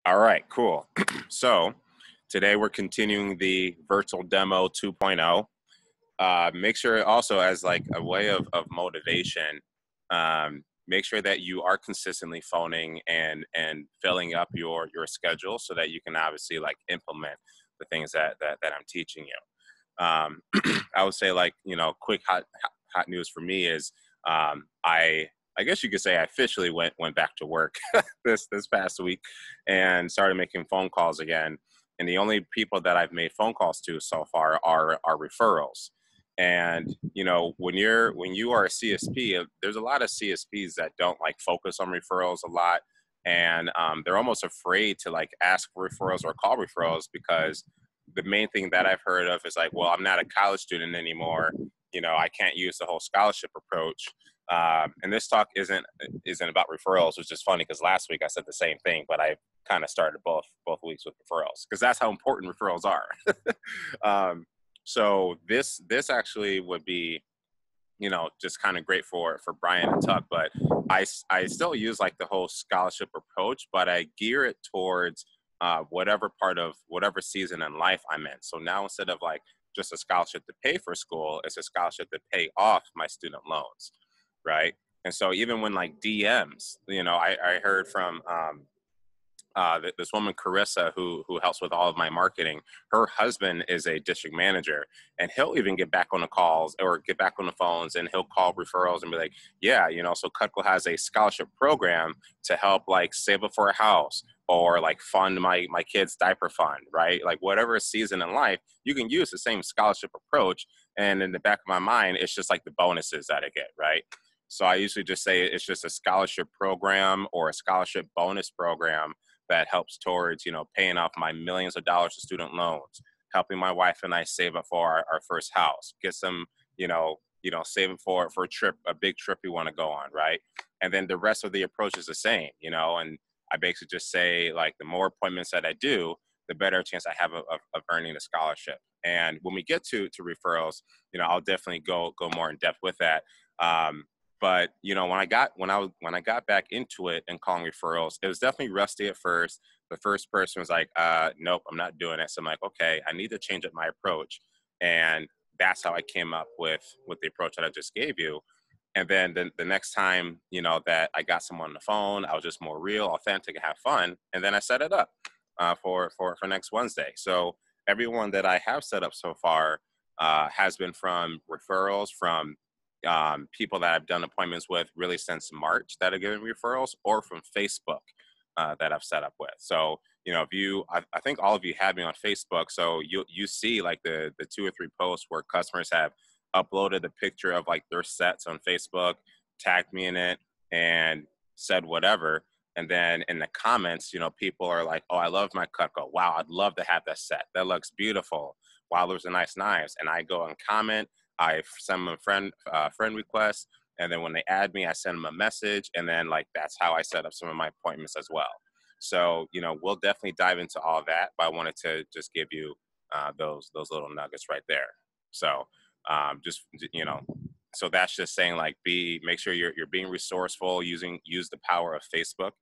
All right, cool. So today we're continuing the virtual demo 2.0. Make sure also as like a way of motivation, make sure that you are consistently phoning and filling up your schedule so that you can obviously like implement the things that I'm teaching you. I would say like, quick hot news for me is I guess you could say I officially went back to work this past week and started making phone calls again. And the only people that I've made phone calls to so far are referrals. And when you are a CSP, there's a lot of CSPs that don't like focus on referrals a lot, and they're almost afraid to like ask for referrals or call referrals because the main thing that I've heard of is like, well, I'm not a college student anymore. I can't use the whole scholarship approach. And this talk isn't about referrals, which is funny because last week I said the same thing, but I kind of started both weeks with referrals because that's how important referrals are. So this actually would be, just kind of great for Brian and Tuck, but I still use like the whole scholarship approach, but I gear it towards whatever part of whatever season in life I'm in. So now instead of like just a scholarship to pay for school, it's a scholarship to pay off my student loans, right? And so even when like DMs, I heard from this woman Carissa who helps with all of my marketing. Her husband is a district manager, and he'll even get back on the calls or get back on the phones, and he'll call referrals and be like, yeah, so Cutco has a scholarship program to help like save up for a house or like fund my kid's diaper fund, right? Like whatever season in life, you can use the same scholarship approach. And in the back of my mind, it's just like the bonuses that I get, right? So I usually just say it's just a scholarship program or a scholarship bonus program that helps towards, paying off my millions of dollars of student loans, helping my wife and I save up for our first house, get some, saving for a trip, a big trip we want to go on, right? And then the rest of the approach is the same, and I basically just say like the more appointments that I do, the better chance I have of earning a scholarship. And when we get to referrals, I'll definitely go more in depth with that. But when I got back into it and calling referrals, it was definitely rusty at first. The first person was like, nope, I'm not doing it. So I'm like, okay, I need to change up my approach. And that's how I came up with the approach that I just gave you. And then the next time, that I got someone on the phone, I was just more real, authentic, and have fun. And then I set it up for next Wednesday. So everyone that I have set up so far has been from referrals from people that I've done appointments with really since March that are giving referrals, or from Facebook that I've set up with. So, I think all of you had me on Facebook, so you see like the 2 or 3 posts where customers have uploaded the picture of like their sets on Facebook, tagged me in it, and said whatever. And then in the comments, people are like, oh, I love my Cutco. Wow, I'd love to have that set. That looks beautiful. Wow, those are nice knives. And I go and comment. I send them a friend request, and then when they add me, I send them a message, and then like that's how I set up some of my appointments as well. So we'll definitely dive into all that, but I wanted to just give you those little nuggets right there. So just so that's just saying like make sure you're being resourceful, use the power of Facebook,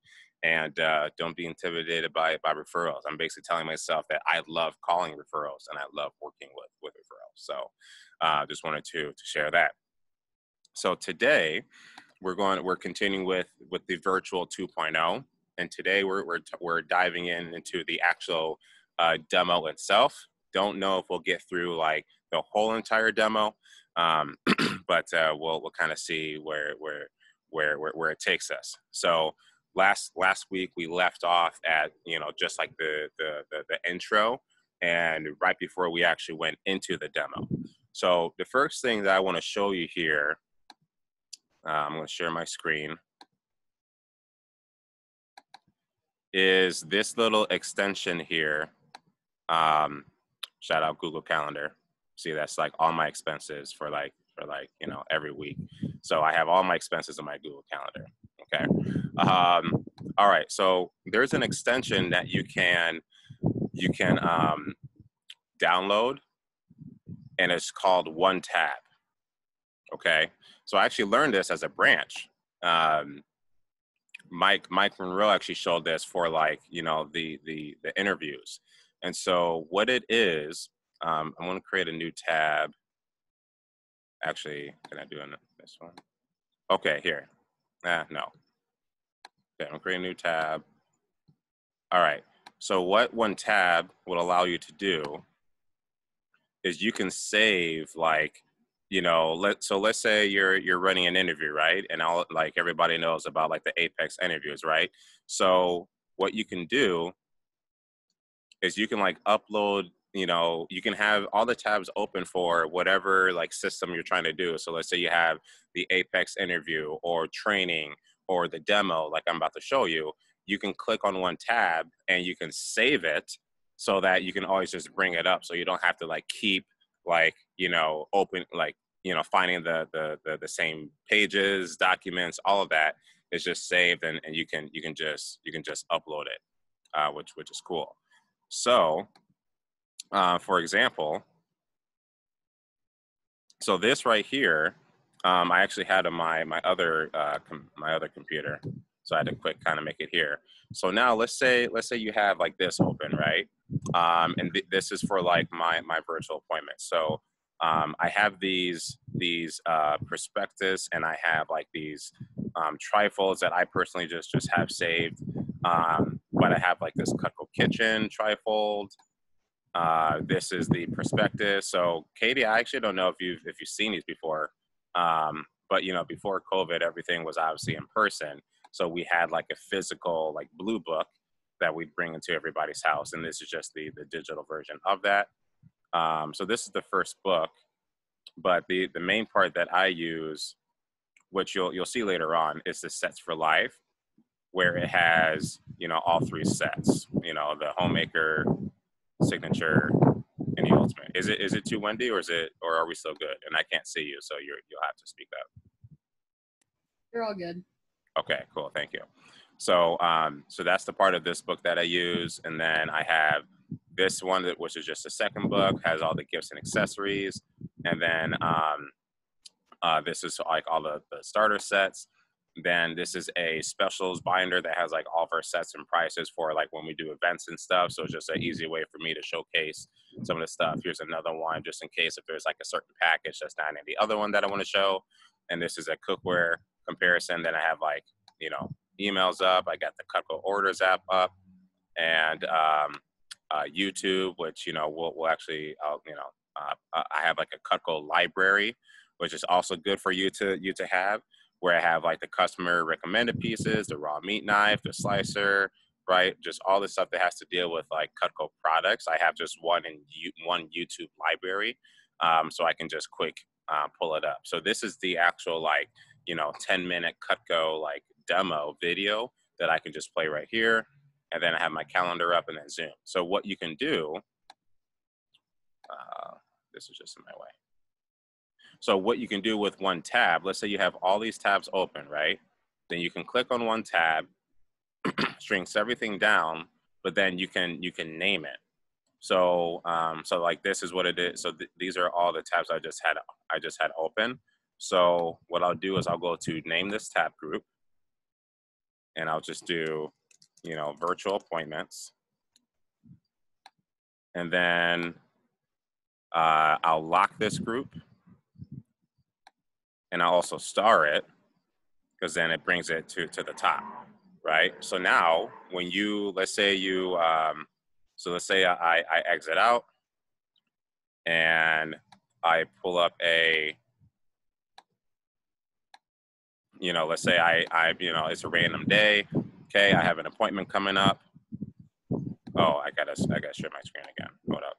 and don't be intimidated by referrals. I'm basically telling myself that I love calling referrals and I love working with referrals. So just wanted to share that. So today we're continuing with the virtual 2.0, and today we're diving into the actual demo itself. Don't know if we'll get through like the whole entire demo, but we'll kind of see where it takes us. So last week we left off at just like the intro, and right before we actually went into the demo. So the first thing that I want to show you here, I'm going to share my screen, is this little extension here. Shout out Google Calendar. See, that's like all my expenses for every week. So I have all my expenses in my Google Calendar. Okay. All right. So there's an extension that you can download, and it's called One Tab. Okay. So I actually learned this as a branch. Mike Monroe actually showed this for like, you know, the interviews. And so what it is, I'm going to create a new tab. Actually, can I do this one? Okay, here. No. Okay, I'm creating a new tab. All right. So what one tab will allow you to do is you can save, like, you know, let's say you're running an interview, right? And all, like, everybody knows about like the Apex interviews, right? So what you can do is you can like upload, you know, you can have all the tabs open for whatever like system you're trying to do. So let's say you have the Apex interview or training or the demo, like I'm about to show you. You can click on one tab and you can save it so that you can always just bring it up. So you don't have to like keep, like, you know, open, like, you know, finding the same pages, documents, all of that is just saved, and you can just upload it, which is cool. So, for example, so this right here, I actually had on my other computer, so I had to quick kind of make it here. So now let's say you have like this open, right? And this is for like my virtual appointment. So I have these prospectus, and I have like these trifolds that I personally just have saved. But I have like this Cutco kitchen trifold. This is the prospectus. So Katie, I actually don't know if you've seen these before, but you know, before COVID, everything was obviously in person. So we had like a physical like blue book that we bring into everybody's house, and this is just the digital version of that. So this is the first book, but the main part that I use, which you'll see later on, is the sets for life, where it has, you know, all three sets. You know, the homemaker, signature, and the ultimate. Is it too windy, or are we still good? And I can't see you, so you'll have to speak up. You're all good. Okay, cool, thank you. So so that's the part of this book that I use, and then I have this one which is just the second book, has all the gifts and accessories, and then this is like all the starter sets. Then this is a specials binder that has like all of our sets and prices for like when we do events and stuff. So it's just an easy way for me to showcase some of the stuff. Here's another one just in case if there's like a certain package that's not in the other one that I want to show. And this is a cookware comparison. Then I have like, you know, emails up. I got the Cutco orders app up, and YouTube, which, you know, we'll actually, you know, I have like a Cutco library, which is also good for you to have, where I have like the customer recommended pieces, the raw meat knife, the slicer, right? Just all the stuff that has to deal with like Cutco products. I have just one YouTube library, so I can just quick pull it up. So this is the actual like, you know, 10-minute Cutco like demo video that I can just play right here. And then I have my calendar up and then Zoom. So what you can do, this is just in my way. So what you can do with one tab, let's say you have all these tabs open, right? Then you can click on one tab, shrinks everything down, but then you can name it. So so like this is what it is. So these are all the tabs I just had open. So what I'll do is I'll go to name this tab group, and I'll just do, you know, virtual appointments, and then I'll lock this group, and I'll also star it, because then it brings it to the top, right? So now when you, let's say you, so let's say I exit out and I pull up a, you know, let's say I you know, it's a random day. Okay, I have an appointment coming up. Oh, I gotta share my screen again. Hold up.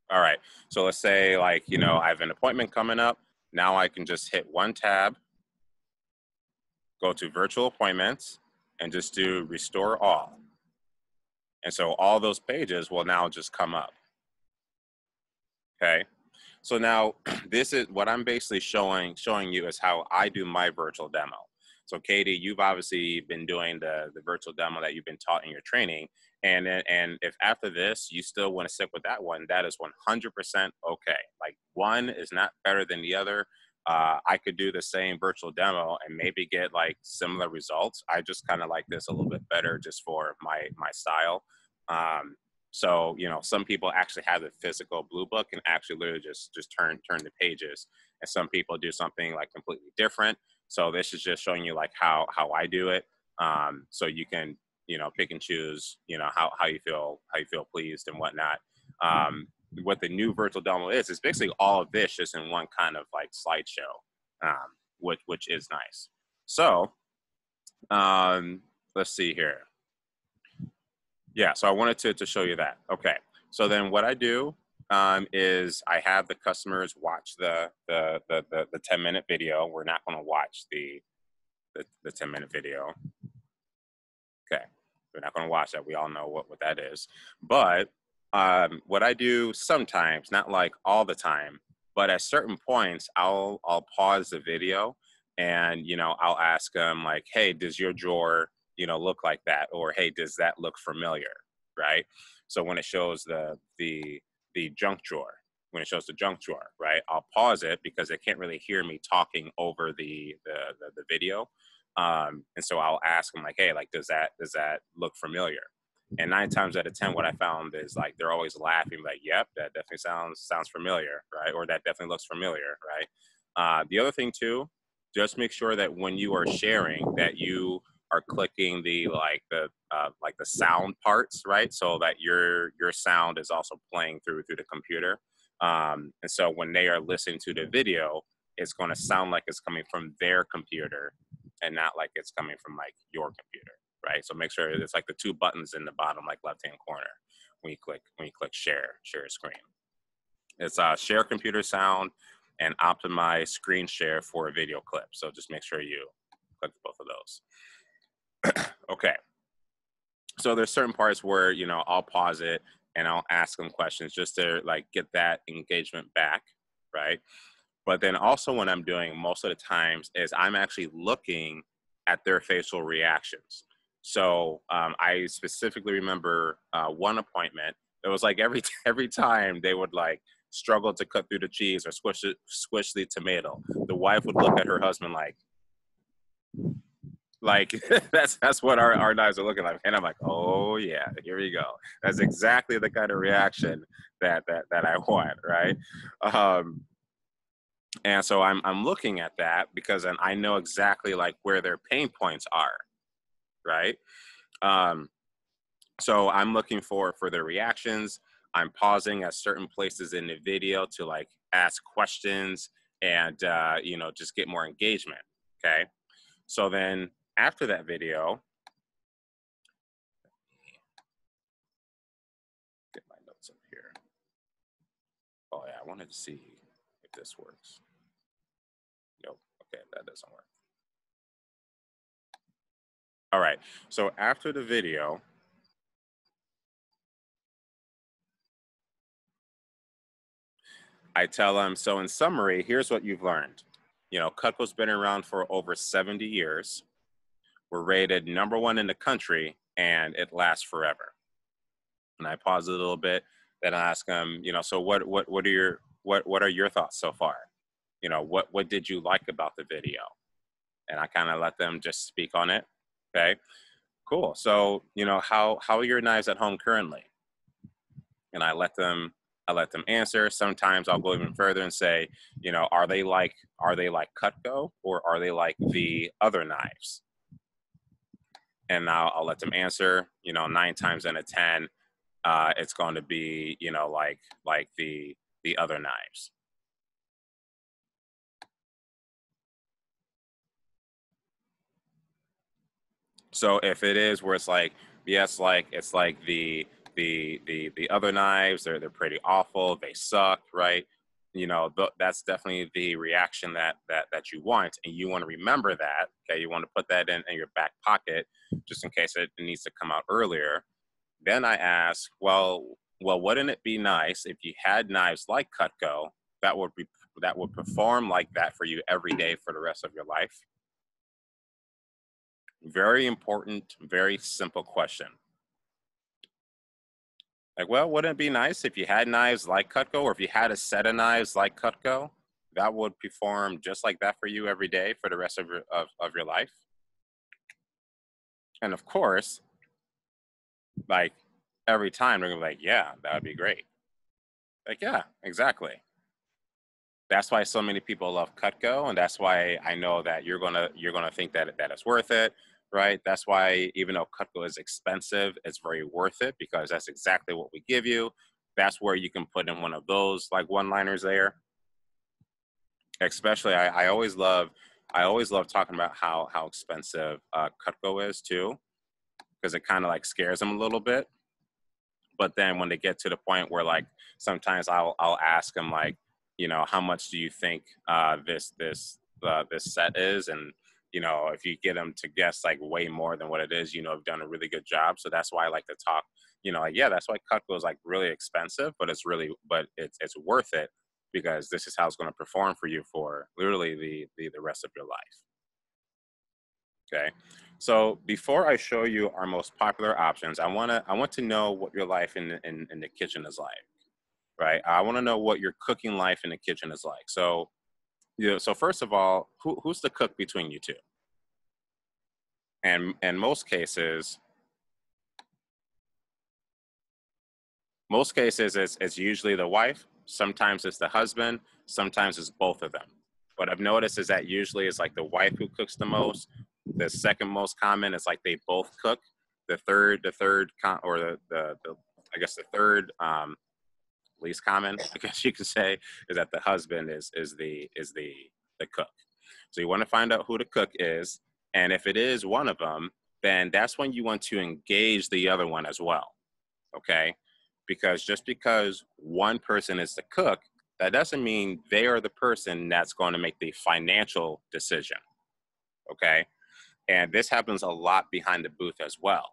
All right, so let's say, like, you know, I have an appointment coming up. Now I can just hit one tab, go to virtual appointments, and just do restore all. And so all those pages will now just come up. Okay, so now this is what I'm basically showing you is how I do my virtual demo. So Katie, you've obviously been doing the virtual demo that you've been taught in your training. And if after this, you still want to stick with that one, that is 100% okay. Like, one is not better than the other. I could do the same virtual demo and maybe get like similar results. I just kind of like this a little bit better just for my style. So, you know, some people actually have the physical blue book and actually literally just turn the pages. And some people do something like completely different. So this is just showing you like how I do it. So you can, you know, pick and choose, you know, how you feel pleased and whatnot. What the new virtual demo is basically all of this just in one kind of like slideshow, which is nice. So let's see here. Yeah, so I wanted to show you that. Okay, so then what I do is I have the customers watch the 10-minute video. We're not going to watch the 10-minute video. Okay, we're not going to watch that. We all know what that is. But what I do sometimes, not like all the time, but at certain points, I'll pause the video and, you know, I'll ask them like, hey, does your drawer, you know, look like that? Or, hey, does that look familiar? Right. So when it shows the junk drawer, right, I'll pause it because they can't really hear me talking over the video. And so I'll ask them like, hey, like, does that look familiar? And 9 times out of 10, what I found is like they're always laughing, like, "Yep, that definitely sounds familiar, right?" Or "That definitely looks familiar, right?" The other thing too, just make sure that when you are sharing, that you are clicking the sound parts, right? So that your sound is also playing through the computer. And so when they are listening to the video, it's going to sound like it's coming from their computer and not like it's coming from like your computer. Right, so make sure it's like the 2 buttons in the bottom, like left-hand corner, when you click share screen. It's share computer sound and optimize screen share for a video clip. So just make sure you click both of those. Okay, so there's certain parts where, you know, I'll pause it and I'll ask them questions just to like get that engagement back, right? But then also what I'm doing most of the times is I'm actually looking at their facial reactions. So I specifically remember one appointment. It was like every time they would like struggle to cut through the cheese or squish the tomato, the wife would look at her husband like that's what our knives are looking like. And I'm like, oh yeah, here we go. That's exactly the kind of reaction that I want, right? And so I'm looking at that because then I know exactly like where their pain points are, right? So I'm looking for their reactions. I'm pausing at certain places in the video to like ask questions and you know, just get more engagement. Okay. So then after that video, get my notes up here. Oh yeah, I wanted to see if this works. Nope. Okay, that doesn't work. All right. So after the video, I tell them, so in summary, here's what you've learned. You know, Cutco's been around for over 70 years. We're rated #1 in the country, and it lasts forever. And I pause a little bit, then I ask them, you know, so what are your thoughts so far? You know, what did you like about the video? And I kind of let them just speak on it. Okay, cool. So, you know, how are your knives at home currently? And I let them answer. Sometimes I'll go even further and say, you know, are they like Cutco or are they like the other knives? And now I'll let them answer. You know, 9 times out of 10, it's going to be, you know, like the other knives. So if it is where it's like, yes, like it's like the other knives, they're pretty awful, they suck, right? You know, that's definitely the reaction that you want, and you want to remember that. Okay, you want to put that in your back pocket just in case it needs to come out earlier. Then I ask, well, wouldn't it be nice if you had knives like Cutco that would perform like that for you every day for the rest of your life? Very important, very simple question. Like, well, wouldn't it be nice if you had knives like Cutco or if you had a set of knives like Cutco? that would perform just like that for you every day for the rest of your life? And of course, like every time they're gonna be like, yeah, that would be great. Like, yeah, exactly. That's why so many people love Cutco, and that's why I know that you're gonna think that it's worth it, right? That's why even though Cutco is expensive, it's very worth it because that's exactly what we give you. That's where you can put in one of those like one-liners there. Especially, I always love talking about how expensive Cutco is too, because it kind of like scares them a little bit. But then when they get to the point where like sometimes I'll ask them like, how much do you think this set is? And if you get them to guess like way more than what it is, I've done a really good job. So that's why I like to talk, like, yeah, that's why Cutco is like really expensive, but it's worth it because this is how it's going to perform for you for literally the rest of your life. Okay. So before I show you our most popular options, I want to know what your life in the kitchen is like, right? I want to know what your cooking life in the kitchen is like. So, so first of all, who's the cook between you two? And in most cases it's usually the wife. Sometimes it's the husband. Sometimes it's both of them. What I've noticed is that usually it's like the wife who cooks the most. The second most common is like they both cook. The third, I guess the third least common, I guess you could say, is that the husband is the cook. So you want to find out who the cook is, and if it is one of them, then that's when you want to engage the other one as well. Okay, because just because one person is the cook, that doesn't mean they are the person that's going to make the financial decision. Okay, and this happens a lot behind the booth as well,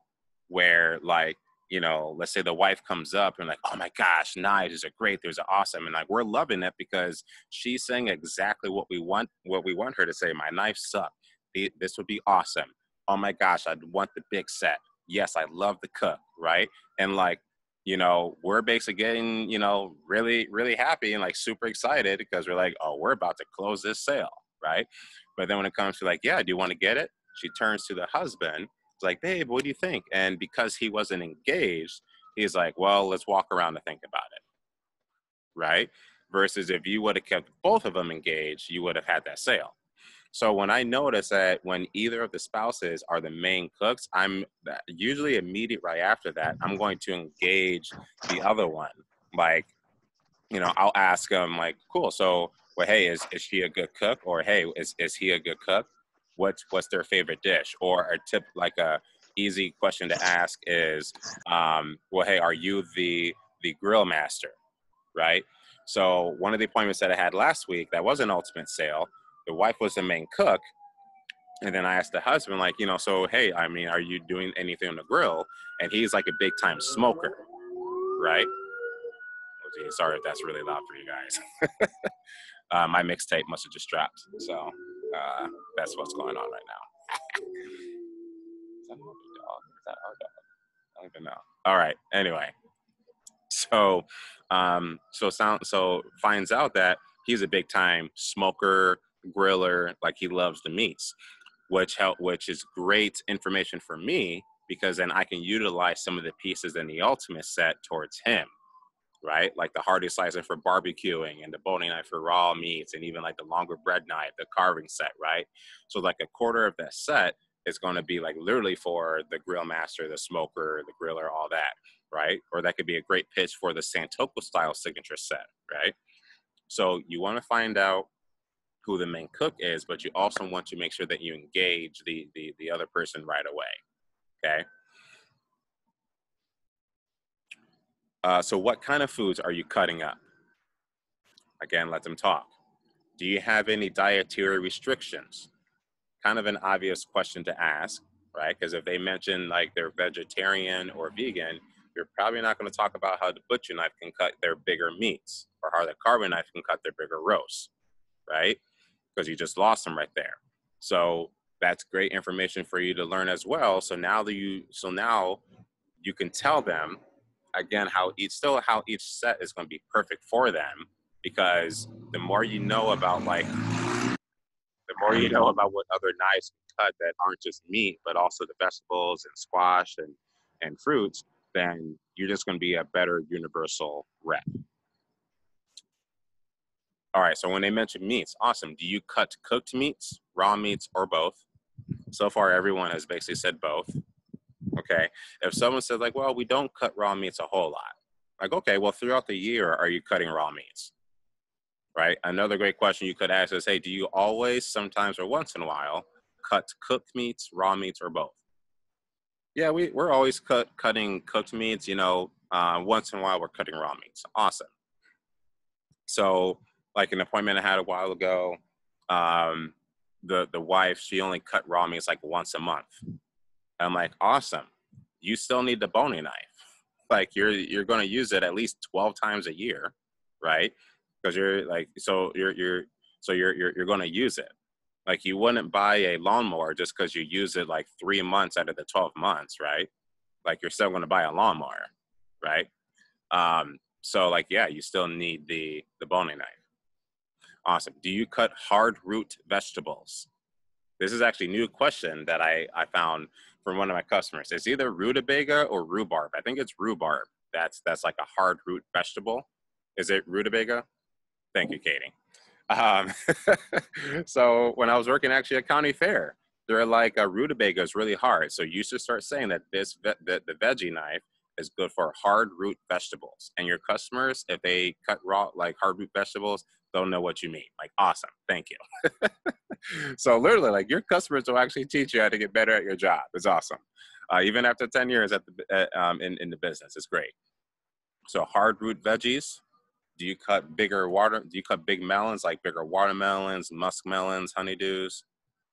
where like, let's say the wife comes up and like, oh my gosh, knives are great, these are awesome. And like, we're loving it because she's saying exactly what we want her to say. My knives suck. This would be awesome. Oh my gosh, I'd want the big set. Yes, I love the cook, right? And like, we're basically getting, really, really happy and like super excited because we're like, oh, we're about to close this sale, right? But then when it comes to like, yeah, do you want to get it? She turns to the husband. It's like, babe, what do you think? And because he wasn't engaged, he's like, well, let's walk around and think about it, right? Versus if you would have kept both of them engaged, you would have had that sale. So when I notice that when either of the spouses are the main cooks, I'm usually immediate right after that, I'm going to engage the other one. Like, I'll ask them like, cool. So, well, hey, is she a good cook? Or hey, is he a good cook? What's their favorite dish? Or a tip, like a easy question to ask is, well, hey, are you the grill master, right? So one of the appointments that I had last week, that was an ultimate sale. The wife was the main cook, and then I asked the husband, like, so hey, I mean, are you doing anything on the grill? And he's like a big time smoker, right? Oh, geez, sorry if that's really loud for you guys. My mixtape must have just dropped, so that's what's going on right now. Is that another dog? Is that our dog? I don't even know. All right. Anyway, so so finds out that he's a big time smoker, griller, like he loves the meats, which is great information for me because then I can utilize some of the pieces in the ultimate set towards him, right? Like the Hearty Slicer for barbecuing and the boning knife for raw meats and even like the longer bread knife, the carving set, right? So like a quarter of that set is going to be like literally for the grill master, the smoker, the griller, all that, right? Or that could be a great pitch for the Santoku style signature set, right? So you want to find out who the main cook is, but you also want to make sure that you engage the other person right away, okay? So what kind of foods are you cutting up? Again, let them talk. Do you have any dietary restrictions? Kind of an obvious question to ask, right? Because if they mention like they're vegetarian or vegan, you're probably not going to talk about how the butcher knife can cut their bigger meats or how the carving knife can cut their bigger roasts, right? Because you just lost them right there. So that's great information for you to learn as well. So now you can tell them again how each set is going to be perfect for them because the more you know about what other knives can cut that aren't just meat, but also the vegetables and squash and fruits, then you're just going to be a better universal rep. All right, so when they mention meats, awesome. Do you cut cooked meats, raw meats, or both? So far, everyone has basically said both. Okay. If someone says like, well, we don't cut raw meats a whole lot. Like, okay, well, throughout the year, are you cutting raw meats? Right. Another great question you could ask is, hey, do you always, sometimes, or once in a while cut cooked meats, raw meats, or both? Yeah, we're always cutting cooked meats, once in a while we're cutting raw meats. Awesome. So like an appointment I had a while ago, the wife, she only cut raw meats like once a month. I'm like, awesome. You still need the boning knife. Like you're going to use it at least 12 times a year, right? Because you're going to use it. Like you wouldn't buy a lawnmower just because you use it like 3 months out of the 12 months, right? Like you're still going to buy a lawnmower, right? So like, yeah, you still need the boning knife. Awesome. Do you cut hard root vegetables? This is actually a new question that I found from one of my customers. It's either rutabaga or rhubarb. I think it's rhubarb. That's like a hard root vegetable. Is it rutabaga? Thank you, Katie. So when I was working actually at county fair, they're like rutabaga is really hard. So you should start saying that the veggie knife is good for hard root vegetables. And your customers, if they cut raw like hard root vegetables, they'll know what you mean. Like, awesome, thank you. So literally, like your customers will actually teach you how to get better at your job. It's awesome. Even after 10 years in the business, it's great. So hard root veggies. Do you cut big melons, like bigger watermelons, muskmelons, honeydews?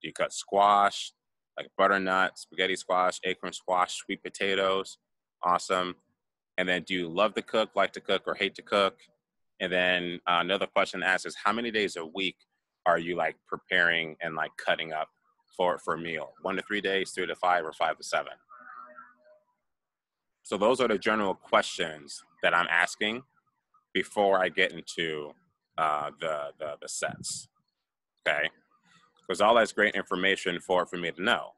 Do you cut squash, like butternut, spaghetti squash, acorn squash, sweet potatoes? Awesome. And then do you love to cook, like to cook, or hate to cook? And then another question asked is, how many days a week are you like preparing and like cutting up for a meal? 1 to 3 days, 3 to 5, or 5 to 7? So those are the general questions that I'm asking before I get into the sets, okay? Because all that's great information for me to know.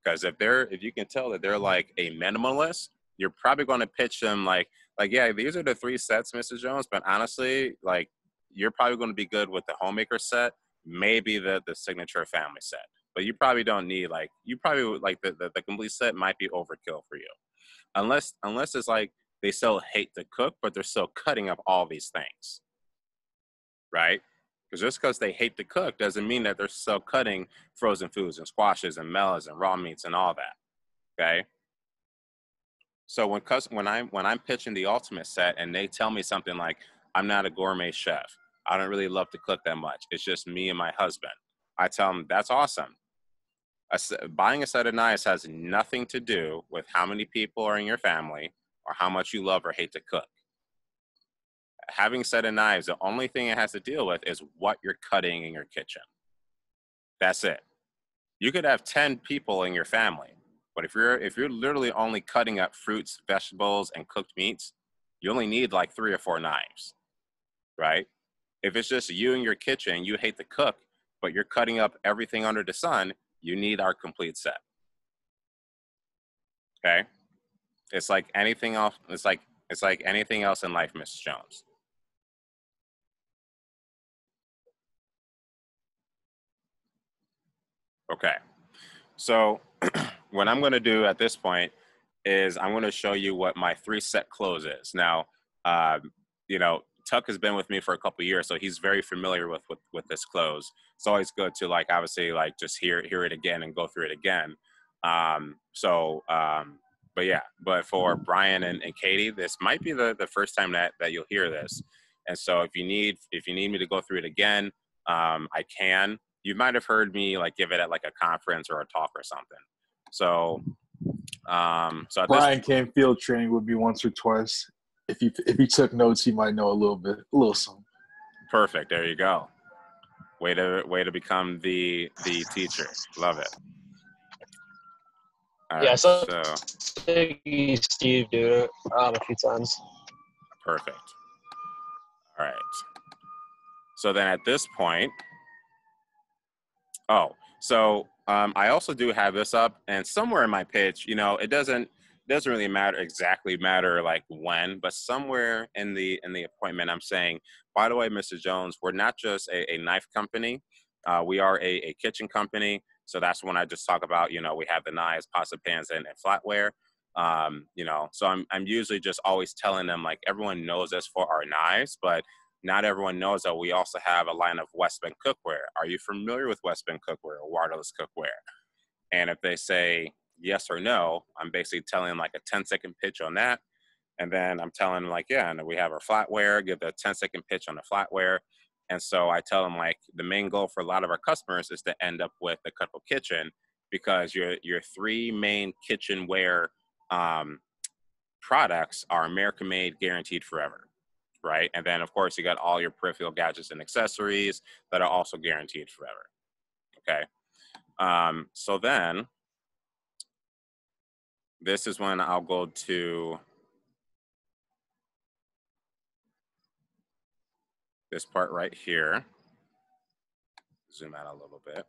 Because if you can tell that they're like a minimalist, you're probably going to pitch them like, yeah, these are the 3 sets, Mrs. Jones, but honestly, like, you're probably going to be good with the homemaker set, maybe the signature family set. But you probably don't need the complete set might be overkill for you. Unless it's like they still hate to cook, but they're still cutting up all these things, right? Because just because they hate to cook doesn't mean that they're still cutting frozen foods and squashes and melons and raw meats and all that, okay? So when I'm pitching the ultimate set and they tell me something like, I'm not a gourmet chef, I don't really love to cook that much, it's just me and my husband, I tell them that's awesome. Buying a set of knives has nothing to do with how many people are in your family or how much you love or hate to cook. Having a set of knives, the only thing it has to deal with is what you're cutting in your kitchen. That's it. You could have 10 people in your family, but if you're literally only cutting up fruits, vegetables, and cooked meats, you only need like 3 or 4 knives, right? If it's just you in your kitchen, you hate to cook, but you're cutting up everything under the sun, you need our complete set. Okay? It's like anything else. It's like anything else in life, Mrs. Jones. Okay. So what I'm going to do at this point is I'm going to show you what my 3-set close is. Now, Tuck has been with me for a couple of years, so he's very familiar with this close. It's always good to like obviously like just hear it again and go through it again. But for Brian and Katie, this might be the first time that you'll hear this. And so if you need me to go through it again, I can. You might have heard me like give it at like a conference or a talk or something. So Brian came field training with me once or twice. If he took notes, he might know a little something. Perfect. There you go. Way to become the teacher. Love it. Yeah, so Steve do it a few times. Perfect. All right. So then at this point, I also do have this up, and somewhere in my pitch, you know, it doesn't really matter like when, but somewhere in the appointment, I'm saying, by the way, Mr. Jones, we're not just a knife company. We are a kitchen company. So that's when I just talk about, you know, we have the knives, pasta pans, and flatware. You know, so I'm usually just always telling them, like, everyone knows us for our knives, but not everyone knows that we also have a line of West Bend cookware. Are you familiar with West Bend cookware or wireless cookware? And if they say yes or no, I'm basically telling them like a 10-second pitch on that. And then I'm telling them like, yeah, and we have our flatware, give the 10-second pitch on the flatware. And so I tell them like the main goal for a lot of our customers is to end up with the Cutco kitchen, because your three main kitchenware products are American made, guaranteed forever, right? And then of course you got all your peripheral gadgets and accessories that are also guaranteed forever. Okay. So then this is when I'll go to this part right here. Zoom out a little bit.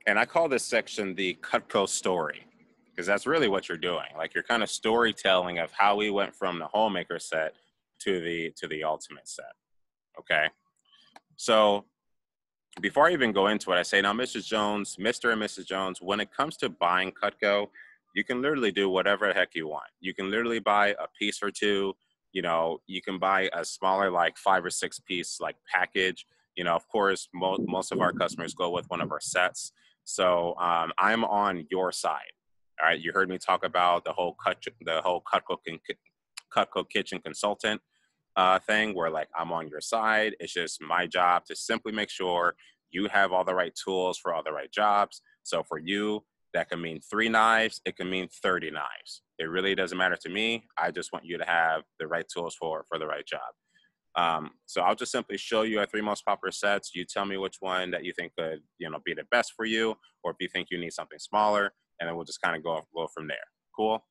And I call this section the Cutco Story, because that's really what you're doing. Like, you're kind of storytelling of how we went from the homemaker set to the ultimate set. Okay. So before I even go into it, I say, now, Mr. Jones, Mr. and Mrs. Jones, when it comes to buying Cutco, you can literally do whatever the heck you want. You can literally buy a piece or two. You know, you can buy a smaller, like 5 or 6 piece like package. You know, of course, most of our customers go with one of our sets. So I'm on your side. All right, you heard me talk about the whole Cutco kitchen consultant thing, where like I'm on your side. It's just my job to simply make sure you have all the right tools for all the right jobs. So for you, that can mean 3 knives, it can mean 30 knives. It really doesn't matter to me. I just want you to have the right tools for the right job. So I'll just simply show you our 3 most popular sets. You tell me which one that you think could, you know, be the best for you, or if you think you need something smaller, and then we'll just kind of go from there. Cool? And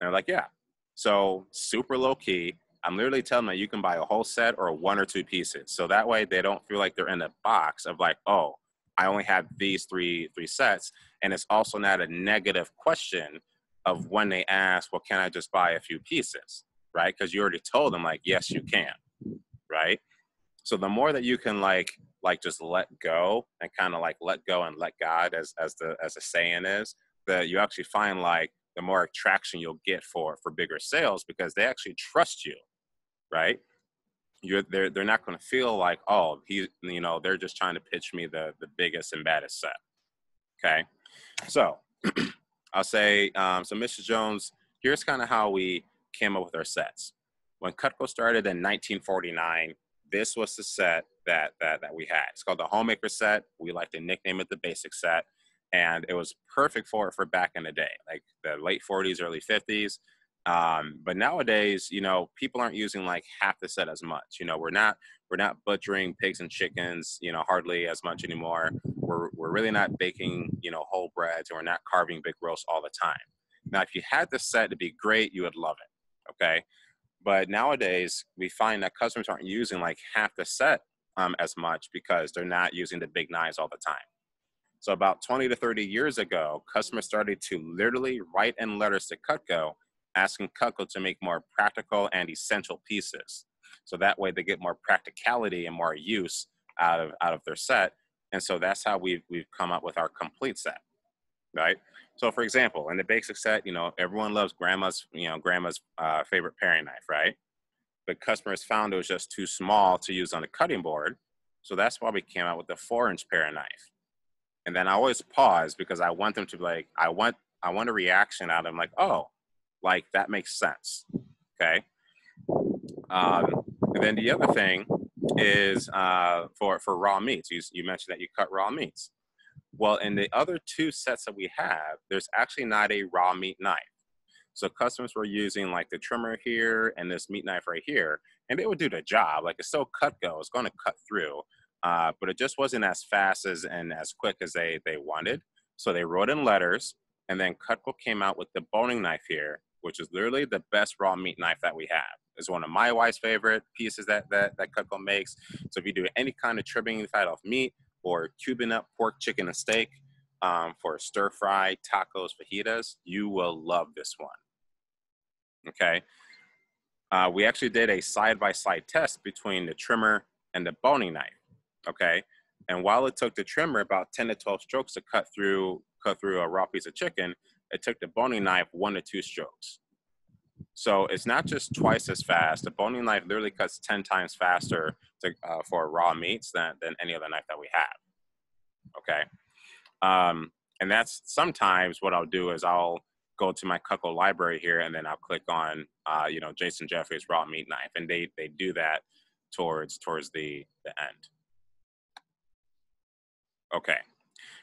they're like, yeah. So super low key. I'm literally telling them that you can buy a whole set or 1 or 2 pieces. So that way they don't feel like they're in a box of like, oh, I only have these three sets. And it's also not a negative question of when they ask, well, can I just buy a few pieces, right? Because you already told them like, yes, you can, right? So the more that you can like just let go and kind of like let go and let God, as the saying is, that you actually find like the more attraction you'll get for bigger sales, because they actually trust you, right? They're not going to feel like, oh, they're just trying to pitch me the biggest and baddest set. Okay, so I'll say, so Mrs. Jones, here's kind of how we came up with our sets. When Cutco started in 1949, this was the set that we had. It's called the Homemaker set. We like to nickname it the Basic set, and it was perfect for back in the day, like the late 40s, early 50s. But nowadays, you know, people aren't using like half the set as much. You know, we're not butchering pigs and chickens, you know, hardly as much anymore. We're really not baking, you know, whole breads, and we're not carving big roasts all the time. Now, if you had the set to be great, you would love it. Okay. But nowadays, we find that customers aren't using like half the set as much, because they're not using the big knives all the time. So about 20 to 30 years ago, customers started to literally write in letters to Cutco, asking Cutco to make more practical and essential pieces. So that way they get more practicality and more use out of their set. And so that's how we've come up with our complete set, right? So for example, in the basic set, you know, everyone loves grandma's favorite paring knife, right? But customers found it was just too small to use on the cutting board. So that's why we came out with the 4-inch paring knife. And then I always pause, because I want them to be like, I want a reaction out of them, like, oh, like that makes sense. Okay. And then the other thing is for raw meats. You mentioned that you cut raw meats. Well, in the other 2 sets that we have, there's actually not a raw meat knife. So customers were using like the trimmer here and this meat knife right here, and they would do the job. Like, it's still Cutco, it's going to cut through, but it just wasn't as fast and as quick as they wanted. So they wrote in letters, and then Cutco came out with the boning knife here, which is literally the best raw meat knife that we have. is one of my wife's favorite pieces that Cutco makes. So if you do any kind of trimming fat off meat or cubing up pork, chicken, and steak for stir fry, tacos, fajitas, you will love this one. Okay. We actually did a side-by-side test between the trimmer and the boning knife. Okay. And while it took the trimmer about 10 to 12 strokes to cut through a raw piece of chicken, it took the boning knife 1 to 2 strokes. So it's not just twice as fast. The boning knife literally cuts 10 times faster for raw meats than any other knife that we have. Okay. And that's sometimes what I'll do is I'll go to my Cutco library here, and then I'll click on, Jason Jeffrey's raw meat knife, and they do that towards the end. Okay.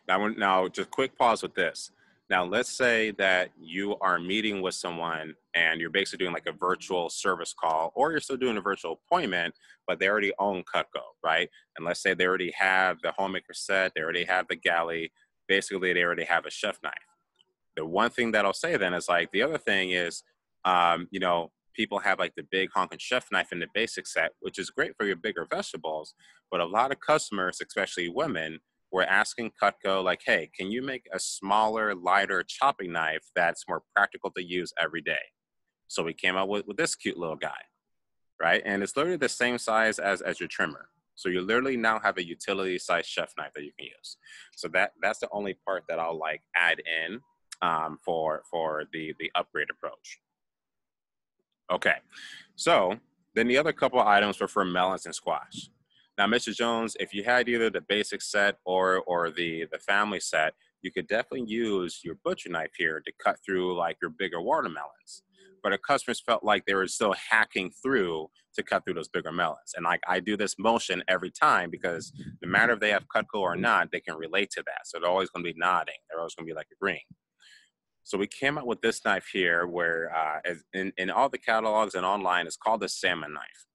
Now just quick pause with this. Now, let's say that you are meeting with someone and you're basically doing like a virtual service call, or you're still doing a virtual appointment, but they already own Cutco, right? And let's say they already have the homemaker set, they already have the galley, basically they already have a chef knife. The one thing that I'll say then is like, the other thing is, people have like the big honking chef knife in the basic set, which is great for your bigger vegetables, but a lot of customers, especially women, we're asking Cutco, like, hey, can you make a smaller, lighter chopping knife that's more practical to use every day? So we came up with this cute little guy, right? And it's literally the same size as your trimmer. So you literally now have a utility size chef knife that you can use. So that's the only part that I'll like add in for the upgrade approach. Okay, so then the other couple of items were for melons and squash. Now, Mr. Jones, if you had either the basic set or the family set, you could definitely use your butcher knife here to cut through like your bigger watermelons. But our customers felt like they were still hacking through to cut through those bigger melons. And like I do this motion every time because no matter if they have Cutco or not, they can relate to that. So they're always going to be nodding. They're always going to be like agreeing. So we came up with this knife here where in all the catalogs and online, it's called the salmon knife.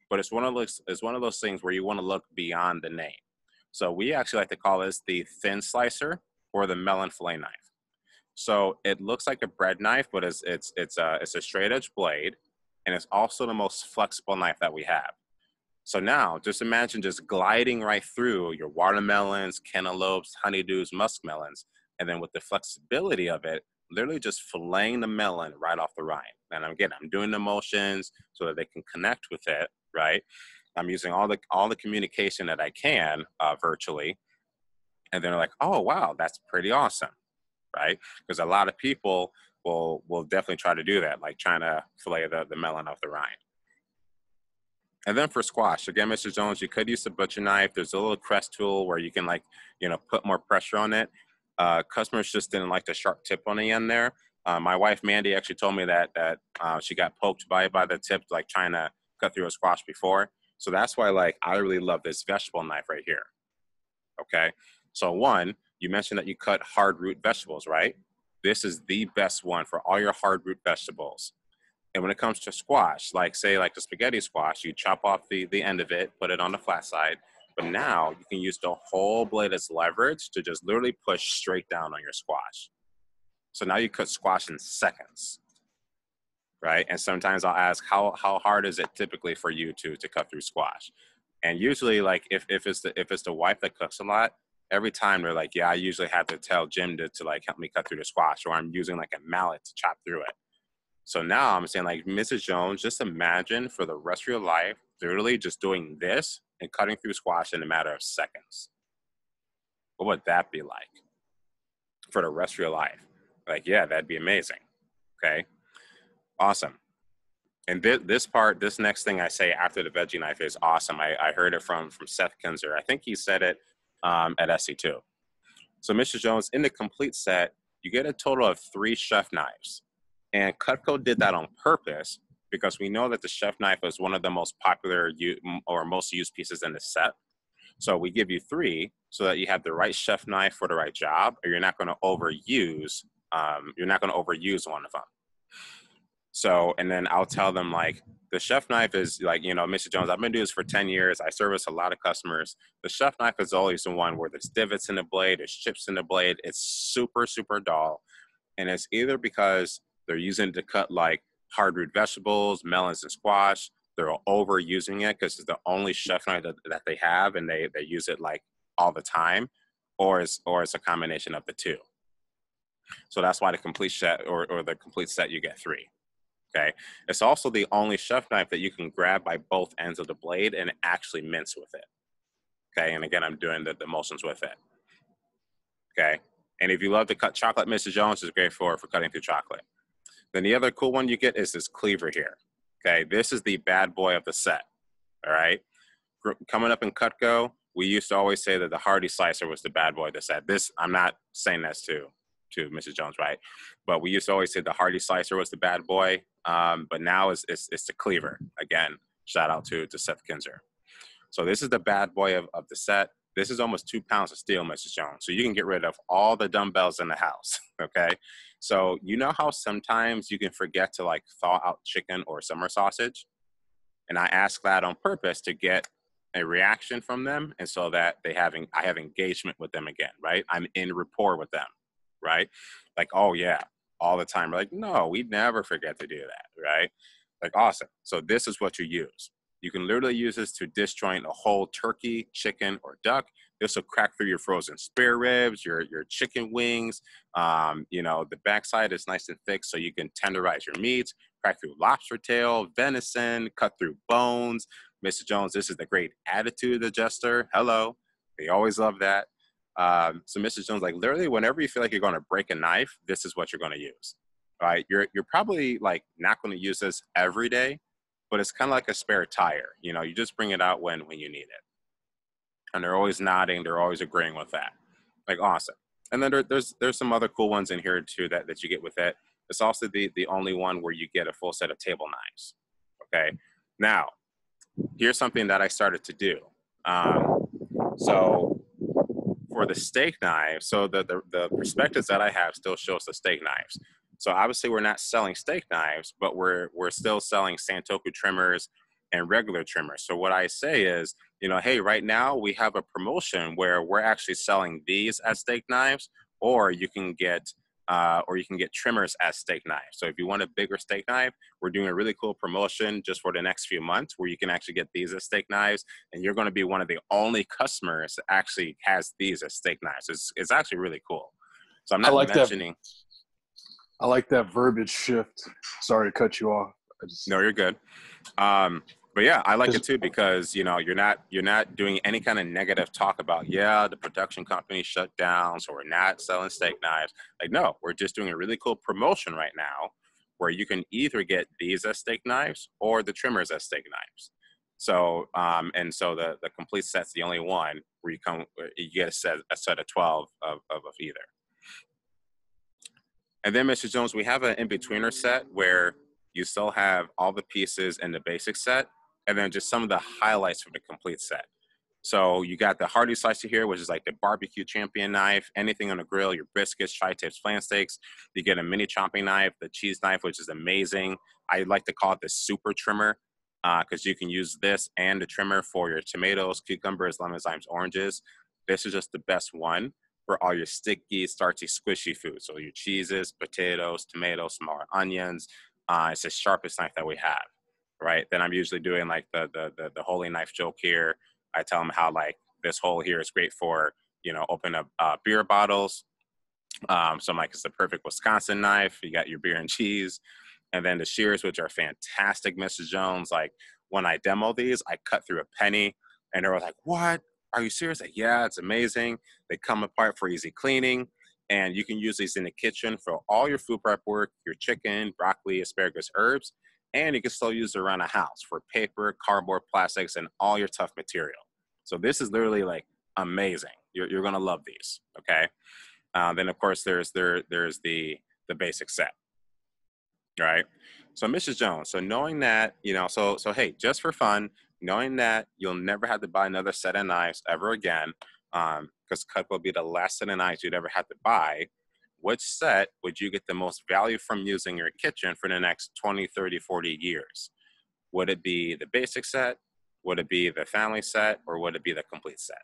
But it's one of those things where you want to look beyond the name. So we actually like to call this the thin slicer or the melon fillet knife. So it looks like a bread knife, but it's a straight edge blade, and it's also the most flexible knife that we have. So now just imagine just gliding right through your watermelons, cantaloupes, honeydews, muskmelons, and then with the flexibility of it, literally just filleting the melon right off the rind. And again, I'm doing the motions so that they can connect with it, right? I'm using all the communication that I can virtually. And they're like, oh, wow, that's pretty awesome, right? Because a lot of people will definitely try to do that, like trying to fillet the melon off the rind. And then for squash, again, Mr. Jones, you could use the butcher knife. There's a little crest tool where you can put more pressure on it. Customers just didn't like the sharp tip on the end there. My wife, Mandy, actually told me that she got poked by the tip, like trying to cut through a squash before. So that's why, like, I really love this vegetable knife right here. Okay. So one, you mentioned that you cut hard root vegetables, right? This is the best one for all your hard root vegetables. And when it comes to squash, like say like the spaghetti squash, you chop off the end of it, put it on the flat side. But now you can use the whole blade as leverage to just literally push straight down on your squash. So now you cut squash in seconds, right? And sometimes I'll ask, how hard is it typically for you to cut through squash? And usually, like if it's the wife that cooks a lot, every time they're like, yeah, I usually have to tell Jim to like help me cut through the squash, or I'm using like a mallet to chop through it. So now I'm saying, like, Mrs. Jones, just imagine for the rest of your life, literally just doing this and cutting through squash in a matter of seconds. What would that be like for the rest of your life? Like, yeah, that'd be amazing. Okay, awesome. And this next thing I say after the veggie knife is awesome. I heard it from Seth Kinzer. I think he said it at SC2. So Mr. Jones, in the complete set, you get a total of 3 chef knives. And Cutco did that on purpose because we know that the chef knife is one of the most popular or most used pieces in the set. So we give you 3 so that you have the right chef knife for the right job, or you're not going to overuse. One of them. So, and then I'll tell them, like, the chef knife is like, Mr. Jones, I've been doing this for 10 years. I service a lot of customers. The chef knife is always the one where there's divots in the blade, there's chips in the blade. It's super, super dull. And it's either because they're using it to cut like hard root vegetables, melons and squash. They're overusing it because it's the only chef knife that they have, and they use it like all the time, or it's a combination of the two. So that's why the complete set or the complete set, you get 3. Okay. It's also the only chef knife that you can grab by both ends of the blade and actually mince with it. Okay. And again, I'm doing the motions with it. Okay. And if you love to cut chocolate, Mrs. Jones is great for cutting through chocolate. Then the other cool one you get is this cleaver here. Okay. This is the bad boy of the set. All right. Coming up in Cutco, we used to always say that the Hearty Slicer was the bad boy of the set. This, I'm not saying this to Mrs. Jones, right? But we used to always say the Hearty Slicer was the bad boy. But now it's the Cleaver. Again, shout out to Seth Kinzer. So this is the bad boy of the set. This is almost 2 pounds of steel, Mrs. Jones. So you can get rid of all the dumbbells in the house, okay? So you know how sometimes you can forget to like thaw out chicken or summer sausage? And I ask that on purpose to get a reaction from them, and so that I have engagement with them again, right? I'm in rapport with them, right? Like, oh yeah, all the time. We're like, no, we never forget to do that, right? Like, awesome. So this is what you use. You can literally use this to disjoint a whole turkey, chicken, or duck. This will crack through your frozen spare ribs, your chicken wings. You know, the backside is nice and thick, so you can tenderize your meats, crack through lobster tail, venison, cut through bones. Mr. Jones, this is the great attitude adjuster. Hello. They always love that. So Mrs. Jones, like literally whenever you feel like you're going to break a knife, this is what you're going to use, right? You're probably like not going to use this every day, but it's kind of like a spare tire. You know, you just bring it out when you need it. And they're always nodding. They're always agreeing with that. Like, awesome. And then there's some other cool ones in here too that you get with it. It's also the only one where you get a full set of table knives. Okay. Now, here's something that I started to do. So for the steak knives, so the perspectives that I have still shows the steak knives. So obviously we're not selling steak knives, but we're still selling Santoku trimmers and regular trimmers. So what I say is, you know, hey, right now we have a promotion where we're actually selling these as steak knives, or you can get trimmers as steak knives. So if you want a bigger steak knife, we're doing a really cool promotion just for the next few months where you can actually get these as steak knives, and you're going to be one of the only customers that actually has these as steak knives. It's actually really cool. So I'm not mentioning. I like that verbiage shift. Sorry to cut you off. No, you're good. But yeah, I like it too because, you know, you're not doing any kind of negative talk about, yeah, the production company shut down, so we're not selling steak knives. Like, no, we're just doing a really cool promotion right now where you can either get these as steak knives or the trimmers as steak knives. So, and so the complete set's the only one where you get a set of 12 of either. And then, Mr. Jones, we have an in-betweener set where you still have all the pieces in the basic set, and then just some of the highlights from the complete set. So you got the Hearty Slicer here, which is like the barbecue champion knife, anything on the grill, your briskets, tri-tips, flank steaks. You get a mini chopping knife, the cheese knife, which is amazing. I like to call it the super trimmer because you can use this and the trimmer for your tomatoes, cucumbers, lemons, limes, oranges. This is just the best one for all your sticky, starchy, squishy food. So your cheeses, potatoes, tomatoes, smaller onions. It's the sharpest knife that we have, right? Then I'm usually doing like the holy knife joke here. I tell them how like this hole here is great for, you know, open up beer bottles. So I'm like, it's the perfect Wisconsin knife. You got your beer and cheese. And then the shears, which are fantastic, Mrs. Jones. Like when I demo these, I cut through a penny and they were like, what? Are you serious? Like, yeah, it's amazing. They come apart for easy cleaning. And you can use these in the kitchen for all your food prep work, your chicken, broccoli, asparagus, herbs. And you can still use it around the house for paper, cardboard, plastics, and all your tough material. So this is literally like amazing. You're going to love these, okay? Then, of course, there's the basic set, right? So Mrs. Jones, so knowing that, you know, so hey, just for fun, knowing that you'll never have to buy another set of knives ever again, because Cutco will be the last set of knives you'd ever have to buy, which set would you get the most value from using in your kitchen for the next 20, 30, 40 years? Would it be the basic set? Would it be the family set? Or would it be the complete set?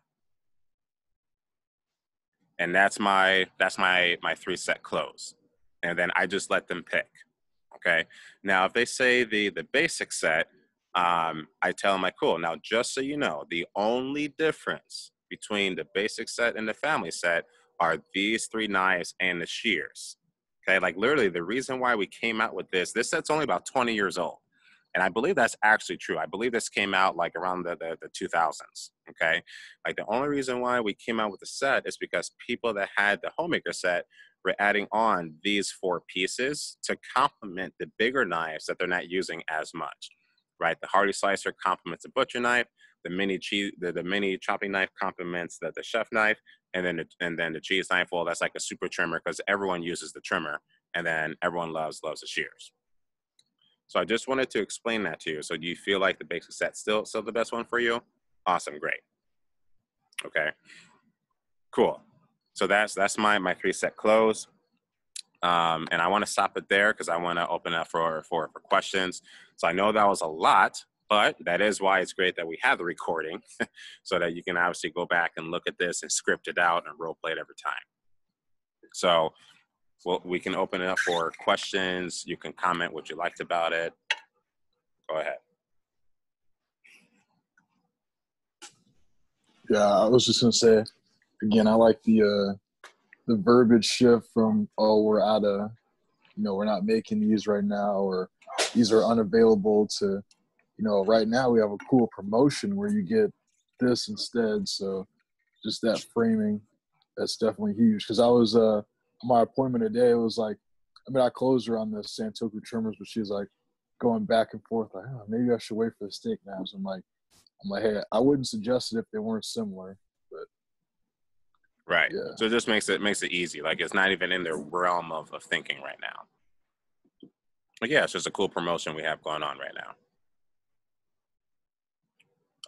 And that's my 3-set close. And then I just let them pick, Okay. Now, if they say the basic set, I tell them like, cool. Now, just so you know, the only difference between the basic set and the family set are these 3 knives and the shears. Okay. Like literally the reason why we came out with this set's only about 20 years old. And I believe that's actually true. I believe this came out like around the 2000s. Okay. Like the only reason why we came out with the set is because people that had the homemaker set were adding on these 4 pieces to complement the bigger knives that they're not using as much, right? The Hearty Slicer complements the butcher knife. The mini chopping knife complements the chef knife, and then the cheese knife. Well, that's like a super trimmer because everyone uses the trimmer, and then everyone loves the shears. So I just wanted to explain that to you. So do you feel like the basic set's still the best one for you? Awesome, great. Okay, cool. So that's my 3 set close. And I want to stop it there because I want to open up for questions. So I know that was a lot, but that is why it's great that we have the recording so that you can obviously go back and look at this and script it out and role play it every time. So we can open it up for questions. You can comment what you liked about it. Go ahead. Yeah, I was just gonna say, again, I like the verbiage shift from, oh, we're out of, we're not making these right now, or these are unavailable, to, right now we have a cool promotion where you get this instead. So just that framing, that's definitely huge. Because I was my appointment today, it was like, I closed her on the Santoku trimmers, but she was like going back and forth, like, oh, maybe I should wait for the steak knives. I'm like, hey, I wouldn't suggest it if they weren't similar, but right. Yeah. So it just makes it easy. Like it's not even in their realm of thinking right now. But yeah, it's just a cool promotion we have going on right now.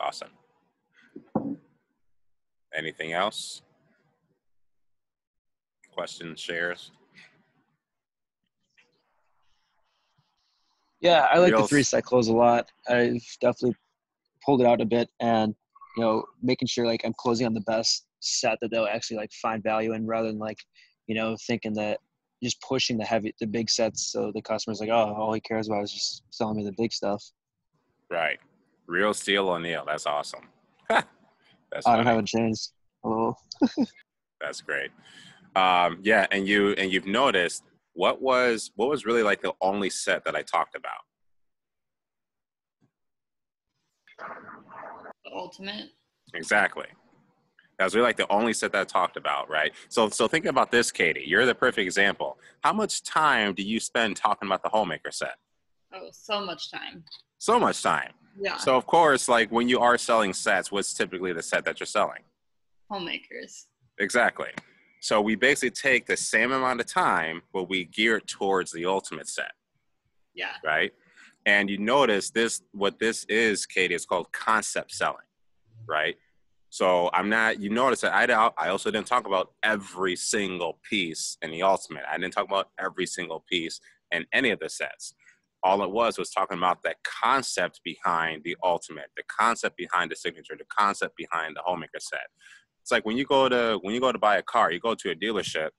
Awesome. Anything else? Questions, shares? Yeah, I like the 3 set close a lot. I've definitely pulled it out a bit, and making sure like I'm closing on the best set that they'll actually like find value in, rather than like thinking that just pushing the big sets, so the customer's like, oh, all he cares about is just selling me the big stuff. Right. Real Steel O'Neill. That's awesome. That's I don't have a chance. Oh. That's great. Yeah, and you've noticed what was really like the only set that I talked about? The ultimate. Exactly. That was really like the only set that I talked about, right? So think about this, Katie. You're the perfect example. How much time do you spend talking about the homemaker set? Oh, so much time. So much time. Yeah. So of course, like when you are selling sets, what's typically the set that you're selling? Homemakers. Exactly. So we basically take the same amount of time, but we gear it towards the ultimate set. Yeah. Right? And you notice what this is, Katie, it's called concept selling, right? So you notice that I also didn't talk about every single piece in the ultimate. I didn't talk about every single piece in any of the sets. All it was talking about that concept behind the ultimate, the concept behind the signature, the concept behind the homemaker set. It's like when you go to buy a car, you go to a dealership,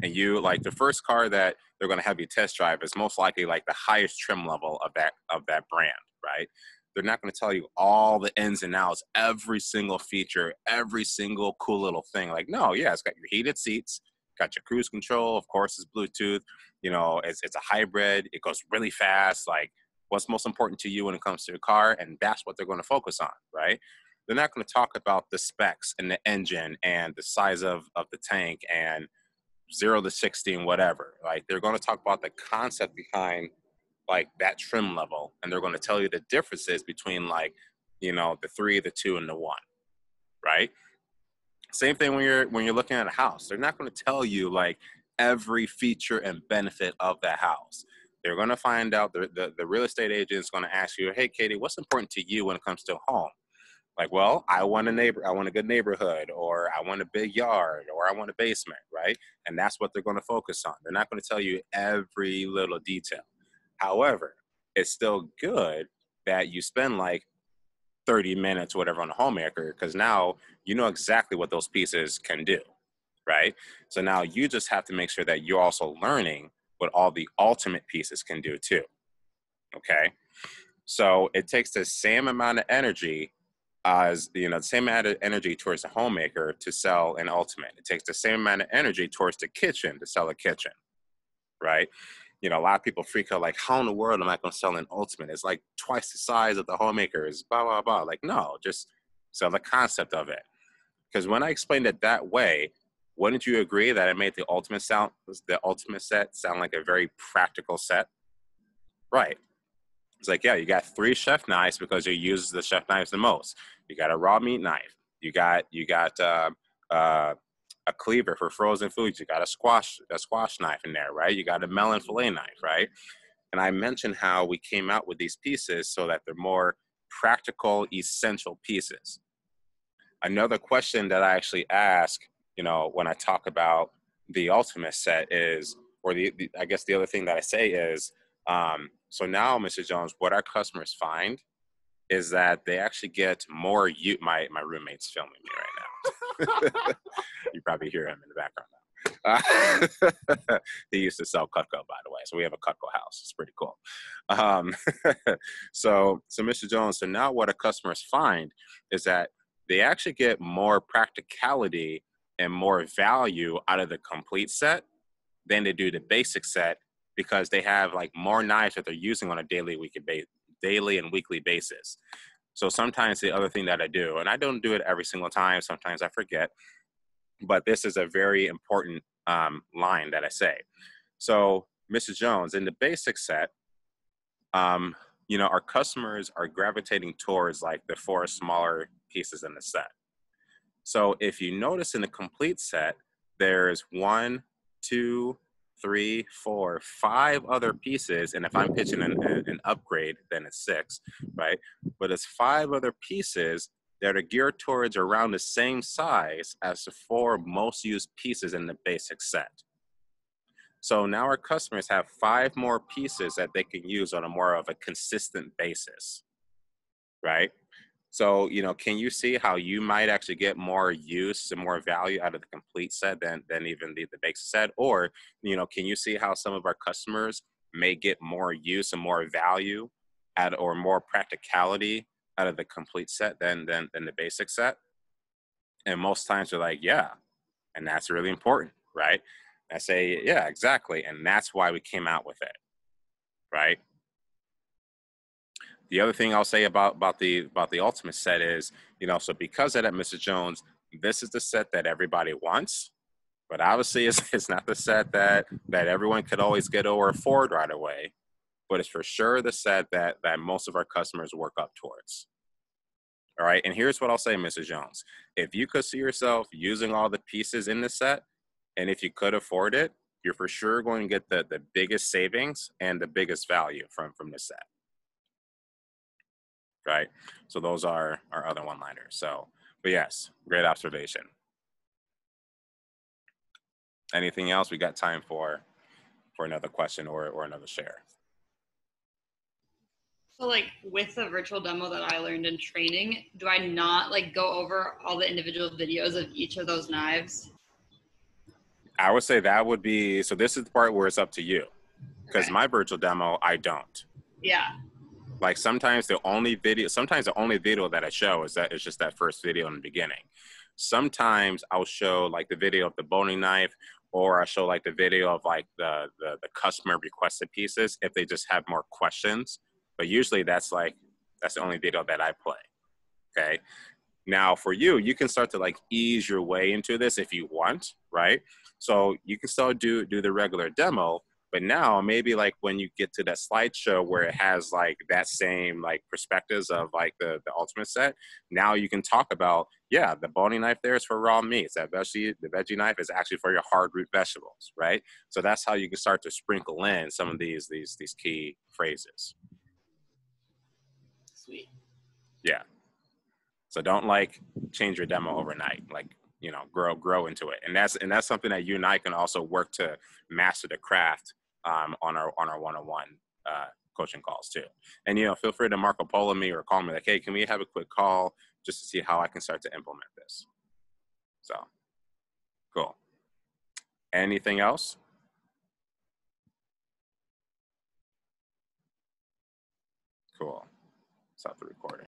and you like the first car that they're going to have you test drive is most likely like the highest trim level of that brand, right? They're not going to tell you all the ins and outs, every single feature, every single cool little thing. Like, no, yeah, it's got your heated seats, got your cruise control, of course, it's Bluetooth. It's a hybrid. It goes really fast. Like, what's most important to you when it comes to your car, and that's what they're going to focus on, right? They're not going to talk about the specs and the engine and the size of the tank and 0 to 60 and whatever. Like, they're going to talk about the concept behind like that trim level, and they're going to tell you the differences between like the 3, the 2, and the 1, right? Same thing when you're looking at a house. They're not going to tell you like every feature and benefit of that house. They're going to find out, the real estate agent is going to ask you, hey, Katie, what's important to you when it comes to a home? Like, well, I want a good neighborhood, or I want a big yard, or I want a basement, right? And that's what they're going to focus on. They're not going to tell you every little detail. However, it's still good that you spend like 30 minutes, whatever, on a homemaker, because now you know exactly what those pieces can do, right? So now you just have to make sure that you're also learning what all the ultimate pieces can do too. Okay, so it takes the same amount of energy as, you know, the same amount of energy towards the homemaker to sell an ultimate. It takes the same amount of energy towards the kitchen to sell a kitchen, right? You know, a lot of people freak out like, how in the world am I going to sell an ultimate? It's like twice the size of the homemaker, is blah, blah, blah. Like, no, just sell the concept of it. Because when I explained it that way, wouldn't you agree that it made the ultimate set sound like a very practical set? Right. It's like, yeah, you got 3 chef knives because you use the chef knives the most. You got a raw meat knife. You got a cleaver for frozen foods. You got a squash knife in there, right? You got a melon fillet knife, right? And I mentioned how we came out with these pieces so that they're more practical, essential pieces. Another question that I actually ask, you know, when I talk about the ultimate set is, or I guess the other thing that I say is, so now, Mr. Jones, what our customers find is that they actually get more my roommate's filming me right now. You probably hear him in the background now. He used to sell Cutco, by the way. So we have a Cutco house. It's pretty cool. So Mr. Jones, so now what our customers find is that they actually get more practicality and more value out of the complete set than they do the basic set, because they have like more knives that they're using on a daily and weekly basis. So sometimes the other thing that I do, and I don't do it every single time, sometimes I forget, but this is a very important line that I say. So, Mrs. Jones, in the basic set, you know, our customers are gravitating towards like the 4 smaller pieces in the set. So if you notice in the complete set, there's 1, 2, 3, 4, 5 other pieces. And if I'm pitching an upgrade, then it's 6, right? But it's 5 other pieces that are geared towards around the same size as the 4 most used pieces in the basic set. So now our customers have 5 more pieces that they can use on a more of a consistent basis, right? So, you know, can you see how you might actually get more use and more value out of the complete set than even the basic set? Or, you know, can you see how some of our customers may get more use and more value or more practicality out of the complete set than the basic set? And most times they're like, yeah, and that's really important, right? I say, yeah, exactly. And that's why we came out with it, right? The other thing I'll say about the ultimate set is, you know, so because of that, Mr. Jones, this is the set that everybody wants, but obviously it's not the set that everyone could always get or afford right away, but it's for sure the set that most of our customers work up towards. All right, and here's what I'll say, Mr. Jones. If you could see yourself using all the pieces in the set, and if you could afford it, you're for sure going to get the biggest savings and the biggest value from the set. Right? So those are our other one-liners. So, but yes, great observation. Anything else? We got time for another question or another share. So like with the virtual demo that I learned in training, do I not like go over all the individual videos of each of those knives? I would say that would be, so this is the part where it's up to you. Because Okay. my virtual demo, I don't. Yeah. Like sometimes the only video that I show is just that first video in the beginning. Sometimes I'll show like the video of the boning knife, or I show like the video of like the customer requested pieces if they just have more questions. But usually that's the only video that I play. Okay. Now for you can start to like ease your way into this if you want, right? So you can still do the regular demo, but now maybe like when you get to that slideshow where it has like that same like perspectives of like the ultimate set, now you can talk about, yeah, the boning knife there is for raw meats. The veggie knife is actually for your hard root vegetables, right? So that's how you can start to sprinkle in some of these key phrases. Sweet. Yeah. So don't like change your demo overnight. Like, you know, grow into it. And that's something that you and I can also work to master the craft on our one-on-one coaching calls too. And, you know, feel free to Marco Polo me or call me like, hey, can we have a quick call just to see how I can start to implement this? So cool. Anything else? Cool. Stop the recording.